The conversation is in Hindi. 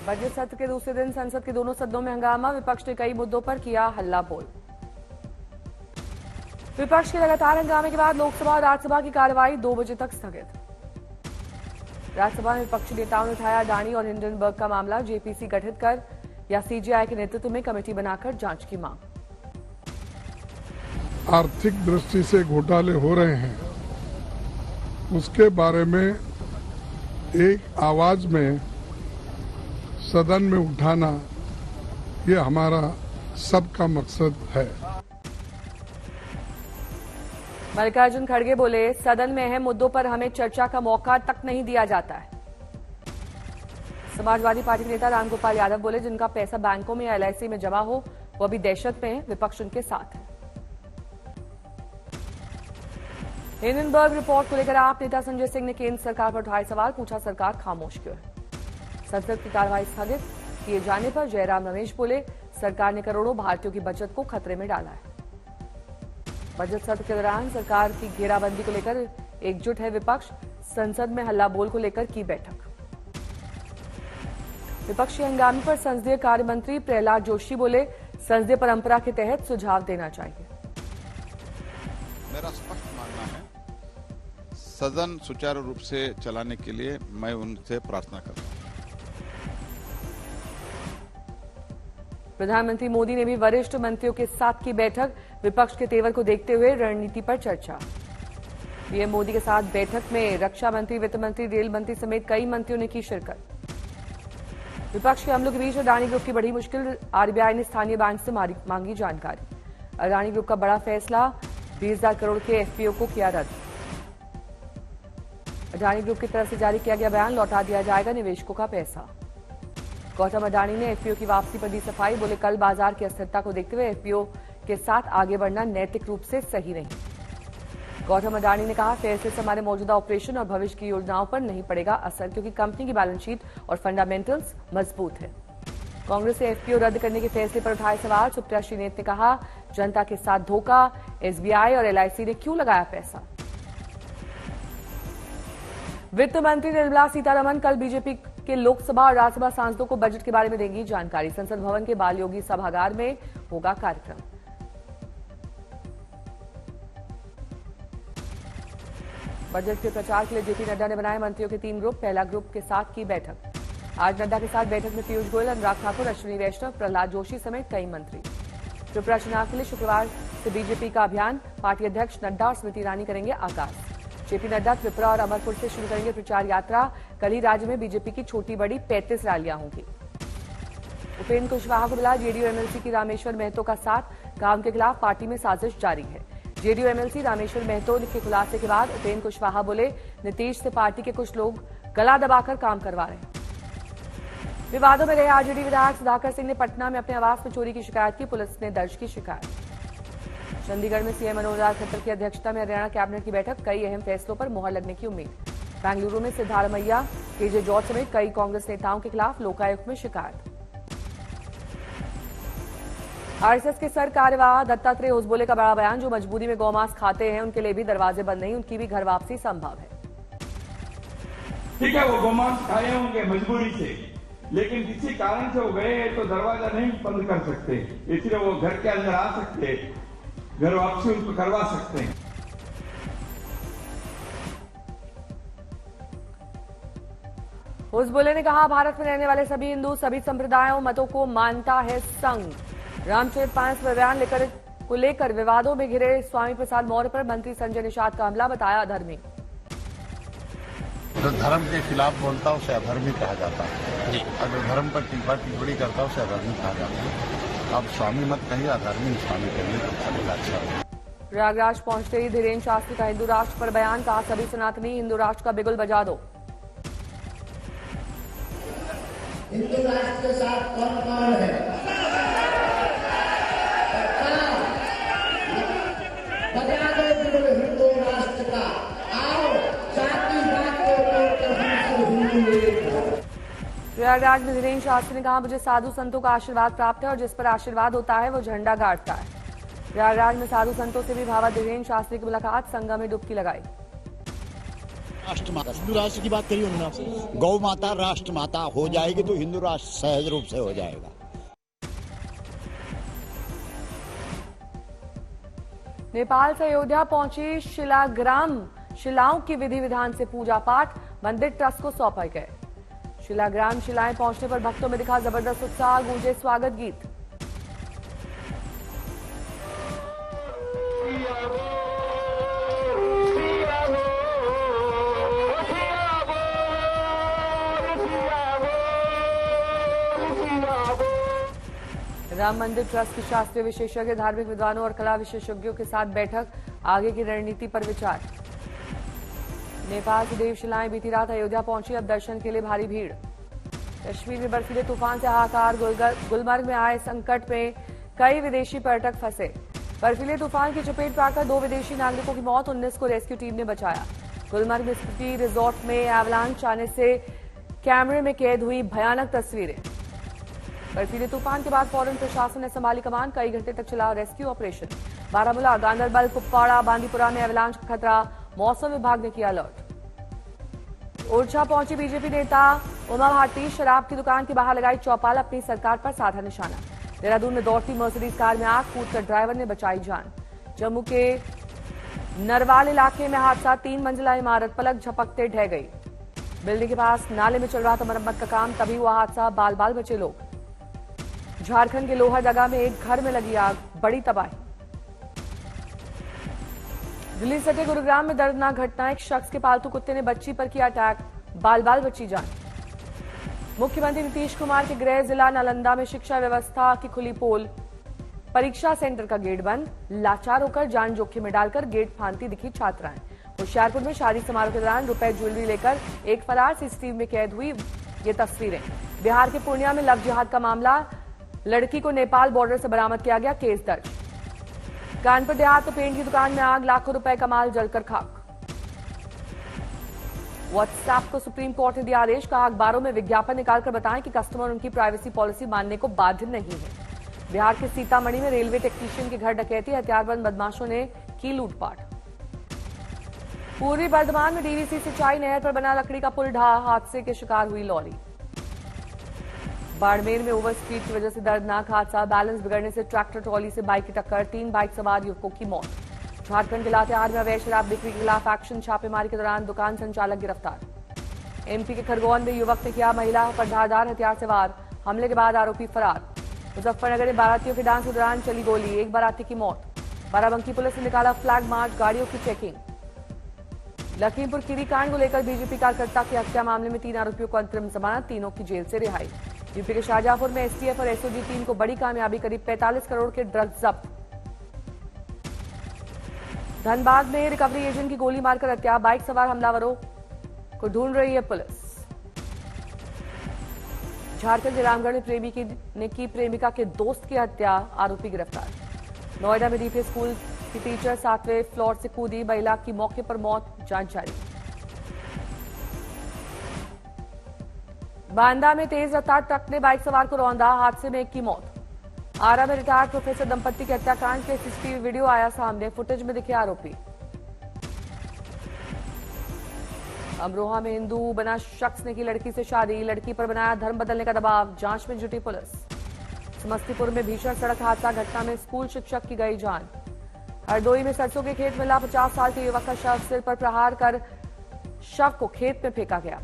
बजट सत्र के दूसरे दिन संसद के दोनों सदनों में हंगामा। विपक्ष ने कई मुद्दों पर किया हल्ला बोल। विपक्ष के लगातार हंगामे के बाद लोकसभा और राज्यसभा की कार्यवाही 2 बजे तक स्थगित। राज्यसभा में विपक्षी नेताओं ने उठाया अडानी और हिंडनबर्ग का मामला। जेपीसी गठित कर या सीजीआई के नेतृत्व में कमेटी बनाकर जांच की मांग। आर्थिक दृष्टि से घोटाले हो रहे हैं, उसके बारे में एक आवाज में सदन में उठाना, ये हमारा सबका मकसद है। मल्लिकार्जुन खड़गे बोले, सदन में अहम मुद्दों पर हमें चर्चा का मौका तक नहीं दिया जाता है। समाजवादी पार्टी के नेता रामगोपाल यादव बोले, जिनका पैसा बैंकों में या एलआईसी में जमा हो वो अभी दहशत में है, विपक्ष उनके साथ है। हिंडनबर्ग रिपोर्ट को लेकर आप नेता संजय सिंह ने केंद्र सरकार पर उठाए सवाल। पूछा, सरकार खामोश क्यों है। संसद की कार्यवाही स्थगित किए जाने पर जयराम रमेश बोले, सरकार ने करोड़ों भारतीयों की बचत को खतरे में डाला है। बजट सत्र के दौरान सरकार की घेराबंदी को लेकर एकजुट है विपक्ष। संसद में हल्ला बोल को लेकर की बैठक। विपक्षी हंगामे पर संसदीय कार्य मंत्री प्रहलाद जोशी बोले, संसदीय परंपरा के तहत सुझाव देना चाहिए। मेरा स्पष्ट मानना है, सदन सुचारू रूप से चलाने के लिए मैं उनसे प्रार्थना करता हूं। प्रधानमंत्री मोदी ने भी वरिष्ठ मंत्रियों के साथ की बैठक। विपक्ष के तेवर को देखते हुए रणनीति पर चर्चा। पीएम मोदी के साथ बैठक में रक्षा मंत्री, वित्त मंत्री, रेल मंत्री समेत कई मंत्रियों ने की शिरकत। विपक्ष के हमलों के बीच अडानी ग्रुप की बड़ी मुश्किल। आरबीआई ने स्थानीय बैंक से मांगी जानकारी। अडानी ग्रुप का बड़ा फैसला, 20,000 करोड़ के एफपीओ को किया रद्द। अडानी ग्रुप की तरफ से जारी किया गया बयान, लौटा दिया जाएगा निवेशकों का पैसा। गौतम अडानी ने एफपीओ की वापसी पर दी सफाई। बोले, कल बाजार की अस्थिरता को देखते हुए एफपीओ के साथ आगे बढ़ना नैतिक रूप से सही नहीं। गौतम अडानी ने कहा, फैसले से हमारे मौजूदा ऑपरेशन और भविष्य की योजनाओं पर नहीं पड़ेगा असर, क्योंकि कंपनी की बैलेंस शीट और फंडामेंटल्स मजबूत है। कांग्रेस से एफपीओ रद्द करने के फैसले पर उठाए सवाल। सुप्रिया श्रीनेत ने कहा, जनता के साथ धोखा। एसबीआई और एलआईसी ने क्यों लगाया पैसा। वित्त मंत्री निर्मला सीतारमण कल बीजेपी के लोकसभा और राज्यसभा सांसदों को बजट के बारे में देंगी जानकारी। संसद भवन के बाल योगी सभागार में होगा कार्यक्रम। बजट के प्रचार के लिए जेपी नड्डा ने बनाए मंत्रियों के 3 ग्रुप। पहला ग्रुप के साथ की बैठक। आज नड्डा के साथ बैठक में पीयूष गोयल, अनुराग ठाकुर, अश्विनी वैष्णव, प्रहलाद जोशी समेत कई मंत्री। त्रिपुरा चुनाव के लिए शुक्रवार से बीजेपी का अभियान। पार्टी अध्यक्ष नड्डा और स्मृति ईरानी करेंगे आगाज। जेपी नड्डा त्रिपुरा और अमरपुर से शुरू करेंगे प्रचार यात्रा। कल ही राज्य में बीजेपी की छोटी बड़ी 35 रैलियां होंगी। उपेंद्र कुशवाहा को मिला जेडीयू एमएलसी की रामेश्वर महतो का साथ। काम के खिलाफ पार्टी में साजिश जारी है। जेडीयू एमएलसी रामेश्वर महतो के खुलासे के बाद उपेंद्र कुशवाहा बोले, नीतीश से पार्टी के कुछ लोग गला दबाकर काम करवा रहे हैं। विवादों में रहे आरजेडी विधायक सुधाकर सिंह ने पटना में अपने आवास में चोरी की शिकायत की। पुलिस ने दर्ज की शिकायत। चंडीगढ़ में सीएम मनोहर लाल खट्टर की अध्यक्षता में हरियाणा कैबिनेट की बैठक। कई अहम फैसलों पर मुहर लगने की उम्मीद। बेंगलुरु में सिद्धारमैया, केजे जॉर्ज समेत कई कांग्रेस नेताओं के खिलाफ लोकायुक्त में शिकायत। आरएसएस के सर कार्यवाह दत्तात्रेय होसबोले का बड़ा बयान। जो मजबूरी में गौमांस खाते हैं उनके लिए भी दरवाजे बंद नहीं, उनकी भी घर वापसी संभव है। ठीक है, वो गौमांस खाए होंगे मजबूरी से, लेकिन किसी कारण से वो गए हैं तो दरवाजा नहीं बंद कर सकते, इसलिए वो घर के अंदर आ सकते, घर वापसी उनको करवा सकते हैं। होसबोले ने कहा, भारत में रहने वाले सभी हिंदू सभी संप्रदायों मतों को मानता है संघ। रामचरितमानस बयान को लेकर विवादों में घिरे स्वामी प्रसाद मौर्य पर मंत्री संजय निषाद का हमला बताया अधर्मी। जो धर्म के खिलाफ बोलता है उसे अधर्मी कहा जाता है, और जो धर्म पर टीका टिप्पणी करता है उसे अधर्मी कहा जाता है। अब स्वामी मत कहिए, अधर्मी स्वामी कहिए तो चलेगा। अच्छा, प्रयागराज पहुंचते ही धीरेन्द्र शास्त्री का हिंदू राष्ट्र पर बयान। कहा, सभी सनातनी हिंदू राष्ट्र का बिगुल बजा दो। हिंदू राष्ट्र के साथ कौन कौन है? बजा दो बिगुल हिंदू राष्ट्र का। आओ जाति बात को प्रयागराज में धीरेन्द्र शास्त्री ने कहा, मुझे साधु संतों का आशीर्वाद प्राप्त है और जिस पर आशीर्वाद होता है वो झंडा गाड़ता है। प्रयागराज में साधु संतों से भी भावा धीरेन्द्र शास्त्री की मुलाकात। संगम में डुबकी लगाई। राष्ट्र माता, हिंदू राष्ट्र की बात करी उन्होंने आपसे। गौ माता राष्ट्र माता हो जाएगी तो हिंदू राष्ट्र सहज रूप से हो जाएगा। नेपाल से अयोध्या पहुंची शिलाओं की विधि विधान से पूजा पाठ मंदिर ट्रस्ट को सौंपे गए। शिलाएं पहुंचने पर भक्तों में दिखा जबरदस्त उत्साह, गूंजे स्वागत गीत। राम मंदिर ट्रस्ट की शास्त्रीय विशेषज्ञ, धार्मिक विद्वानों और कला विशेषज्ञों के साथ बैठक, आगे की रणनीति पर विचार। नेपाल से देवशिलाएं बीती रात अयोध्या पहुंची, अब दर्शन के लिए भारी भीड़। कश्मीर में बर्फीले तूफान से हाहाकार, गुलमर्ग में आए संकट में कई विदेशी पर्यटक फंसे। बर्फीले तूफान की चपेट में आकर 2 विदेशी नागरिकों की मौत, 19 को रेस्क्यू टीम ने बचाया। गुलमर्ग में स्थित रिजॉर्ट में एवलांच आने से कैमरे में कैद हुई भयानक तस्वीरें। बर्फीले तूफान के बाद फौरन प्रशासन ने संभाली कमान, कई घंटे तक चला रेस्क्यू ऑपरेशन। बारामूला, गांदरबल, कुपवाड़ा, बांदीपुरा में एवलांच का खतरा, मौसम विभाग ने किया अलर्ट। ओरछा पहुंची बीजेपी नेता उमा भारती, शराब की दुकान के बाहर लगाई चौपाल, अपनी सरकार पर साधा निशाना। देहरादून में दौड़ती मर्सिडीज कार में आग, कूदकर ड्राइवर ने बचाई जान। जम्मू के नरवाल इलाके में हादसा, 3 मंजिला इमारत पलक झपकते ढह गई। बिल्डिंग के पास नाले में चल रहा था मरम्मत का काम, तभी हुआ हादसा, बाल बाल बचे लोग। झारखंड के लोहरदगा में एक घर में लगी आग, बड़ी तबाही। दिल्ली सटे गुरुग्राम में दर्दनाक घटना, एक शख्स के पालतू कुत्ते ने बच्ची पर किया अटैक, बाल बाल बची जान। मुख्यमंत्री नीतीश कुमार के गृह जिला नालंदा में शिक्षा व्यवस्था की खुली पोल, परीक्षा सेंटर का गेट बंद, लाचार होकर जान जोखिम में डालकर गेट फांदती दिखी छात्राएं। होशियारपुर में शादी समारोह के दौरान रुपए ज्वेलरी लेकर एक फरार, सीसीटीवी में कैद हुई ये तस्वीरें। बिहार के पूर्णिया में लव जिहाद का मामला, लड़की को नेपाल बॉर्डर से बरामद किया गया, केस दर्ज। कानपुर देहात में पेंट की दुकान में आग, लाखों रुपए का माल जलकर खाक। व्हाट्सएप को सुप्रीम कोर्ट ने दिया आदेश, कहा अखबारों में विज्ञापन निकालकर बताएं कि कस्टमर उनकी प्राइवेसी पॉलिसी मानने को बाध्य नहीं है। बिहार के सीतामढ़ी में रेलवे टेक्नीशियन के घर डकैती, हथियारबंद बदमाशों ने की लूटपाट। पूर्वी बर्धमान में डीवीसी सिंचाई नहर पर बना लकड़ी का पुल ढहा, हादसे के शिकार हुई लॉरी। बाड़मेर में ओवर स्पीड की वजह से दर्दनाक हादसा, बैलेंस बिगड़ने से ट्रैक्टर ट्रॉली से बाइक की टक्कर, 3 बाइक सवार युवकों की मौत। झारखंड के लातेहार में अवैध शराब बिक्री के खिलाफ एक्शन, छापेमारी के दौरान दुकान संचालक गिरफ्तार। एमपी के खरगोन में युवक ने किया महिला पर धारदार हथियार से वार, हमले के बाद आरोपी फरार। मुजफ्फरनगर में बारातियों के डांस के दौरान चली गोली, एक बाराती की मौत। बाराबंकी पुलिस ने निकाला फ्लैग मार्च, गाड़ियों की चेकिंग। लखीमपुर खीरी कांड को लेकर बीजेपी कार्यकर्ता की हत्या मामले में 3 आरोपियों को अंतरिम जमानत, तीनों की जेल से रिहाई। यूपी के शाहजहांपुर में एसटीएफ और एसओजी टीम को बड़ी कामयाबी, करीब 45 करोड़ के ड्रग्स जब्त। धनबाद में रिकवरी एजेंट की गोली मारकर हत्या, बाइक सवार हमलावरों को ढूंढ रही है पुलिस। झारखंड के रामगढ़ में प्रेमी ने की प्रेमिका के दोस्त की हत्या, आरोपी गिरफ्तार। नोएडा में डीपी स्कूल की टीचर 7वें फ्लोर से कूदी, महिला की मौके पर मौत, जांच जारी। बांदा में तेज रफ्तार ट्रक ने बाइक सवार को रौंदा, हादसे में एक की मौत। आरा में रिटायर्ड प्रोफेसर दंपत्ति के हत्याकांड के सीसीटीवी वीडियो आया सामने, फुटेज में दिखे आरोपी। अमरोहा में हिंदू बना शख्स ने की लड़की से शादी, लड़की पर बनाया धर्म बदलने का दबाव, जांच में जुटी पुलिस। समस्तीपुर में भीषण सड़क हादसा, घटना में स्कूल शिक्षक की गई जान। हरदोई में सरसों के खेत में मिला 50 साल के युवक का शव, सिर पर प्रहार कर शव को खेत में फेंका गया।